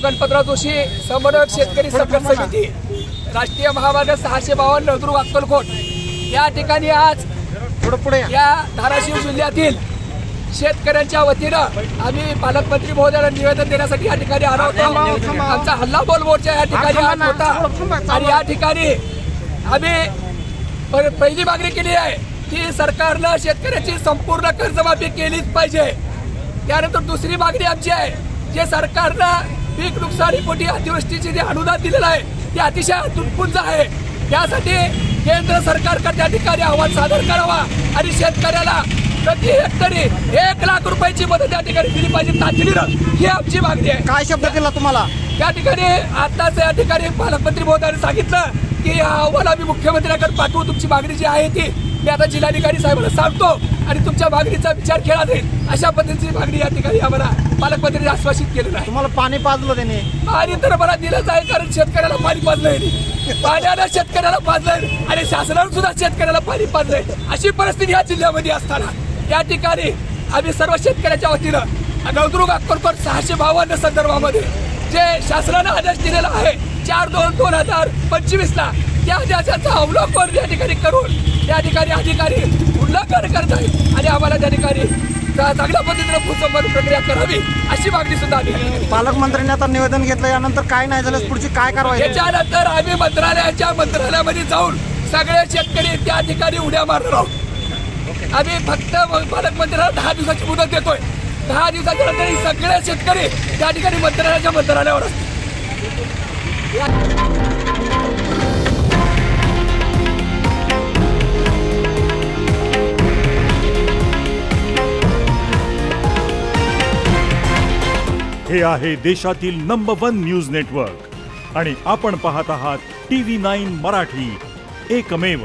गणपतराव जोशी समन्वयक शेतकरी संघर्ष समिती राष्ट्रीय महामार्ग 652 नळदुर्ग अक्कलकोट या ठिकाणी आज या धाराशिव जिल्ह्यातील शेतकऱ्यांच्या वतीनं आम्ही पालकमंत्री महोदयांना निवेदन देण्यासाठी या ठिकाणी आलो होतो। आमचा हल्ला बोल मोर्चा या ठिकाणी आज होता आणि या ठिकाणी आम्ही पहिली मागणी केली आहे की सरकारनं शेतकऱ्याची संपूर्ण कर्जमाफी केलीच पाहिजे। त्यानंतर दुसरी मागणी आमची आहे जे सरकारनं पीक नुकसानीपोटी अतिवृष्टीचे जे अनुदान दिलेलं आहे ते अतिशय तुटपुंज आहे। त्यासाठी केंद्र सरकारकडे त्या ठिकाणी अहवाल सादर करावा आणि शेतकऱ्याला प्रति हेक्टरी 1 लाख रुपयाची मदत त्या ठिकाणी दिली पाहिजे तातडीनं, ही आमची मागणी आहे। काय शब्द केला तुम्हाला त्या ठिकाणी आताच या ठिकाणी पालकमंत्री महोदयांनी सांगितलं की हा अहवाल आम्ही मुख्यमंत्र्यांकडे पाठवू, तुमची मागणी जी आहे ती मी आता जिल्हाधिकारी साहेबांना सांगतो आणि तुमच्या मागणीचा विचार केला जाईल अशा पद्धतीची मागणी या ठिकाणी आम्हाला पालकमंत्र्यांनी आश्वासित केलेलं आहे। तुम्हाला पाणी पाजलं त्याने पाणी तर मला दिलंच आहे कारण शेतकऱ्याला पाणी पाजलंय, पाण्याला शेतकऱ्याला पाजलंय आणि शासनानं सुद्धा शेतकऱ्याला पाणी पाजलंय। अशी परिस्थिती या जिल्ह्यामध्ये असताना या ठिकाणी आम्ही सर्व शेतकऱ्याच्या वतीनं नळदुर्ग अक्कलकोट 652 संदर्भामध्ये जे शासनानं आदेश दिलेला आहे 4/2/2025 ला त्या आदेशाचा अवलोकन या ठिकाणी करून त्या ठिकाणी अधिकारी उल्लंघन करत आहेत आणि आम्हाला त्या ठिकाणी चांगल्या पद्धतीने भूसंपादन प्रक्रिया करावी अशी मागणी सुद्धा आली। पालकमंत्र्यांनी आता निवेदन घेतलं, यानंतर काय नाही झालं पुढची काय कारवाई? याच्यानंतर आम्ही मंत्रालयामध्ये जाऊन सगळे शेतकरी त्या ठिकाणी उड्या मारणार आहोत। आम्ही फक्त पालकमंत्र्यांना 10 दिवसाची मुदत देतोय। 10 दिवसाच्या नंतर सगळे शेतकरी त्या ठिकाणी मंत्रालयावर असतील। हे आहे देशातील नंबर 1 न्यूज नेटवर्क आणि आपण पाहत आहात TV9 मराठी, एकमेव।